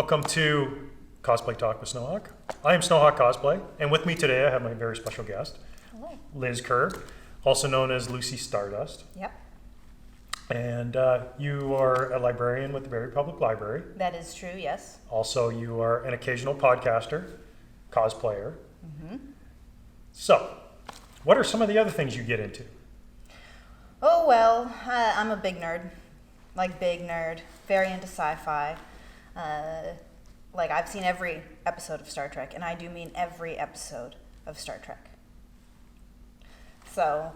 Welcome to Cosplay Talk with SnowHawk. I am SnowHawk Cosplay, and with me today I have my very special guest, Hello. Liz Kerr, also known as Lucy Stardust. Yep. And you are a librarian with the Barrie Public Library. That is true, yes. Also, you are an occasional podcaster, cosplayer. Mm-hmm. So, what are some of the other things you get into? Oh, well, I'm a big nerd. Big nerd. Very into sci-fi. I've seen every episode of Star Trek, and I do mean every episode of Star Trek. So,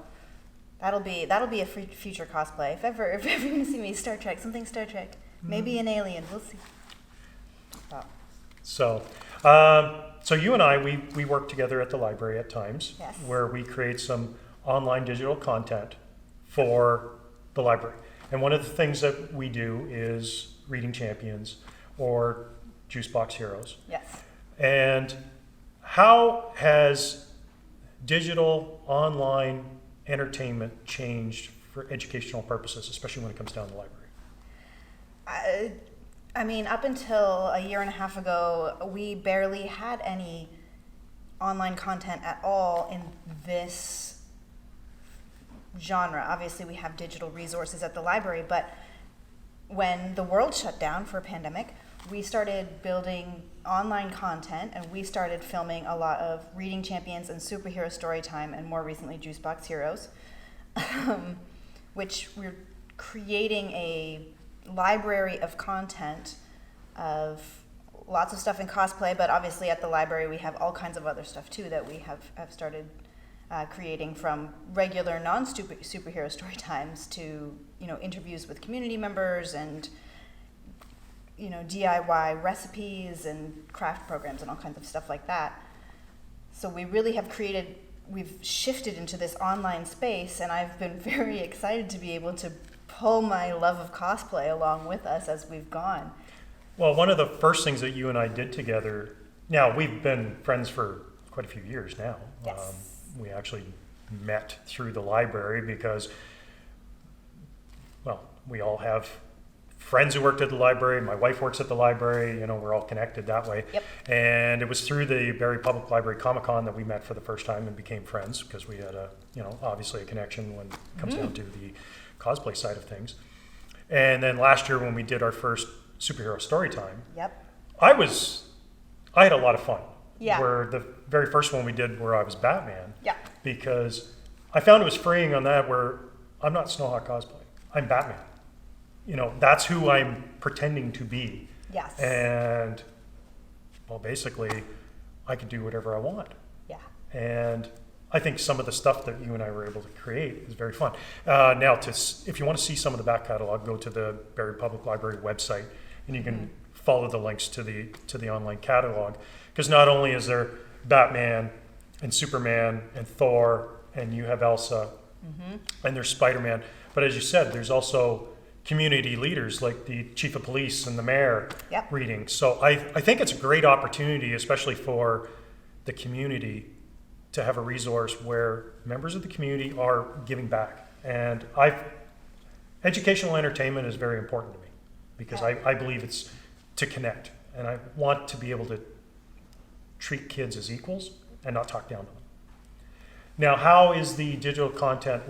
that'll be a future cosplay. If ever you see me, Star Trek, something Star Trek. Maybe an alien, we'll see. So you and I, we work together at the library at times, Yes. where we create some online digital content for the library. And one of the things that we do is Reading Champions or Juicebox Heroes. Yes. And how has digital online entertainment changed for educational purposes, especially when it comes down to the library? I mean, up until a year and a half ago, we barely had any online content at all in this genre. Obviously, we have digital resources at the library, but when the world shut down for a pandemic, we started building online content, and we started filming a lot of Reading Champions and Superhero Storytime, and more recently, Juicebox Heroes, which we're creating a library of content of lots of stuff in cosplay, but obviously at the library we have all kinds of other stuff too that we have started creating, from regular non-superhero story times to interviews with community members and DIY recipes and craft programs and all kinds of stuff like that. So we really we've shifted into this online space, and I've been very excited to be able to pull my love of cosplay along with us as we've gone. Well, one of the first things that you and I did together, now we've been friends for quite a few years now. Yes. We actually met through the library because, well, we all have friends who worked at the library. My wife works at the library. We're all connected that way. Yep. And it was through the Barrie Public Library Comic-Con that we met for the first time and became friends, because we had obviously a connection when it comes down to the cosplay side of things. And then last year when we did our first superhero story time, Yep. I had a lot of fun. Yeah. Where the very first one we did where I was Batman. Yeah. Because I found it was freeing on that, where I'm not SnowHawk cosplay. I'm Batman. That's who I'm pretending to be. Yes. And, well, basically, I can do whatever I want. Yeah. And I think some of the stuff that you and I were able to create is very fun. Now, if you want to see some of the back catalog, go to the Barrie Public Library website, and you can follow the links to the online catalog. Because not only is there Batman and Superman and Thor, and you have Elsa, and there's Spider-Man, but as you said, there's also community leaders like the chief of police and the mayor reading. So I think it's a great opportunity, especially for the community, to have a resource where members of the community are giving back. And educational entertainment is very important to me, because I believe it's to connect, and I want to be able to treat kids as equals and not talk down to them. Now, how is the digital content,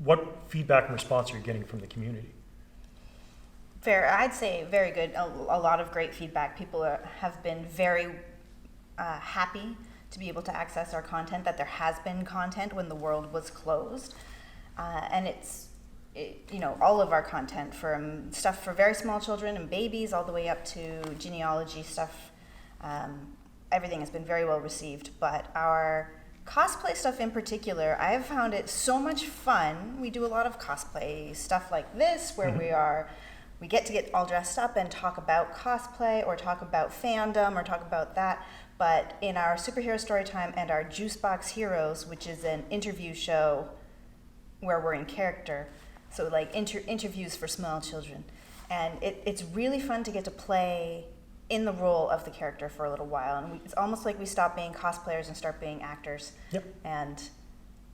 what feedback and response are you getting from the community? I'd say very good. A lot of great feedback. People have been very happy to be able to access our content, that there has been content when the world was closed. And all of our content, from stuff for very small children and babies all the way up to genealogy stuff, everything has been very well received. But our cosplay stuff in particular, I have found it so much fun. We do a lot of cosplay stuff like this, where we get to get all dressed up and talk about cosplay, or talk about fandom, or talk about that. But in our Superhero Storytime and our Juicebox Heroes, which is an interview show where we're in character, so interviews for small children, and it's really fun to get to play in the role of the character for a little while, and it's almost like we stop being cosplayers and start being actors. Yep. And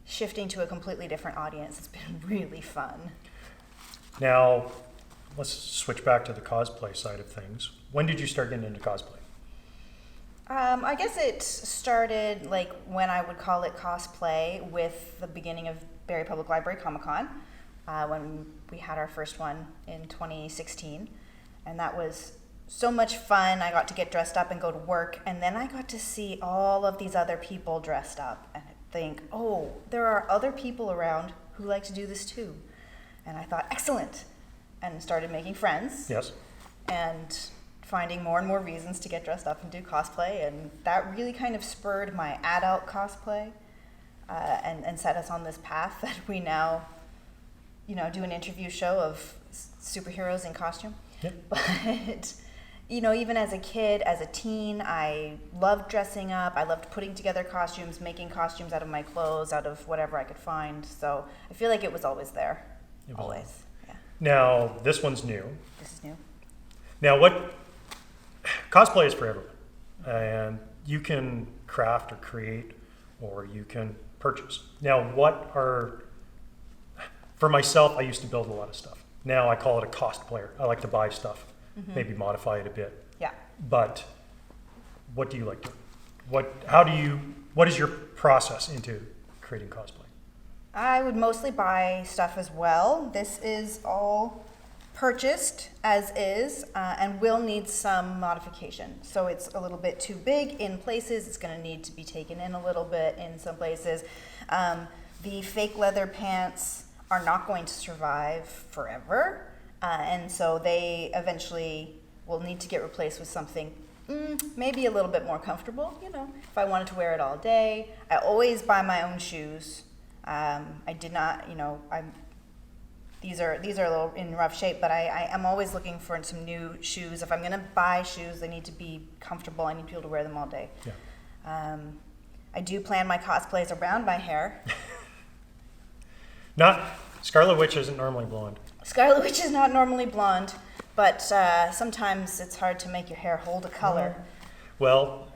shifting to a completely different audience. It's been really fun. Now, let's switch back to the cosplay side of things. When did you start getting into cosplay? I guess it started like when I would call it cosplay with the beginning of Barrie Public Library Comic Con, when we had our first one in 2016. And that was so much fun. I got to get dressed up and go to work. And then I got to see all of these other people dressed up and think, oh, there are other people around who like to do this too. And I thought, excellent. And started making friends. Yes. And finding more and more reasons to get dressed up and do cosplay, and that really kind of spurred my adult cosplay, and set us on this path that we now, do an interview show of superheroes in costume. Yep. But, even as a kid, as a teen, I loved dressing up. I loved putting together costumes, making costumes out of my clothes, out of whatever I could find. So I feel like it was always there. Always. Yeah. Now, this one's new. This is new. Now, cosplay is for everyone, and you can craft or create, or you can purchase. Now, for myself, I used to build a lot of stuff. Now I call it a cosplayer. I like to buy stuff, maybe modify it a bit. Yeah. But what do you like to? What is your process into creating cosplay? I would mostly buy stuff as well. This is all purchased as is, and will need some modification. So it's a little bit too big in places. It's going to need to be taken in a little bit in some places. The fake leather pants are not going to survive forever, and so they eventually will need to get replaced with something maybe a little bit more comfortable. If I wanted to wear it all day. I always buy my own shoes. I did not, these are a little in rough shape, but I am always looking for some new shoes. If I'm going to buy shoes, they need to be comfortable. I need to be able to wear them all day. Yeah. I do plan my cosplays around my hair. Scarlet Witch isn't normally blonde. Scarlet Witch is not normally blonde, but sometimes it's hard to make your hair hold a color. Well,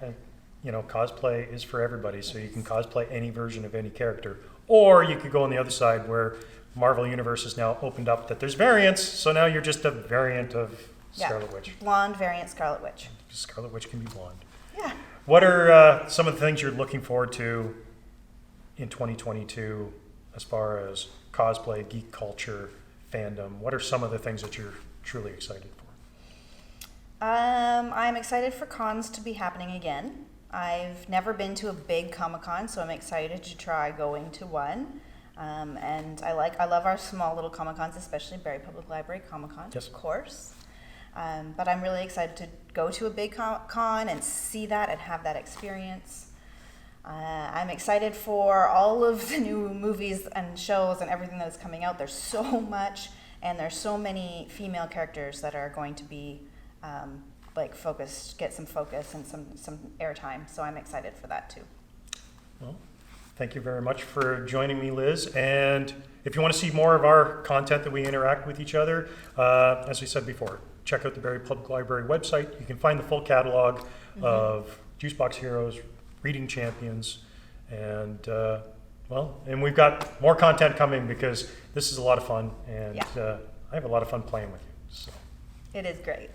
cosplay is for everybody, so you can cosplay any version of any character. Or you could go on the other side where Marvel Universe has now opened up that there's variants, so now you're just a variant of Scarlet Witch. Blonde variant Scarlet Witch. Scarlet Witch can be blonde. Yeah. What are some of the things you're looking forward to in 2022 as far as cosplay, geek culture, fandom? What are some of the things that you're truly excited for? I'm excited for cons to be happening again. I've never been to a big Comic-Con, so I'm excited to try going to one. And I love our small little Comic-Cons, especially Barrie Public Library Comic-Con, yes, of course. But I'm really excited to go to a big con and see that and have that experience. I'm excited for all of the new movies and shows and everything that is coming out. There's so much, and there's so many female characters that are going to be get some focus and some airtime. So I'm excited for that too. Well, thank you very much for joining me, Liz. And if you want to see more of our content that we interact with each other, as we said before, check out the Barrie Public Library website. You can find the full catalog of Juicebox Heroes, Reading Champions, and and we've got more content coming because this is a lot of fun, and I have a lot of fun playing with you. So. It is great.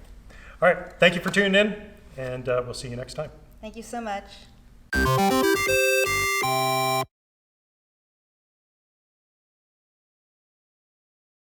All right, thank you for tuning in, and we'll see you next time. Thank you so much.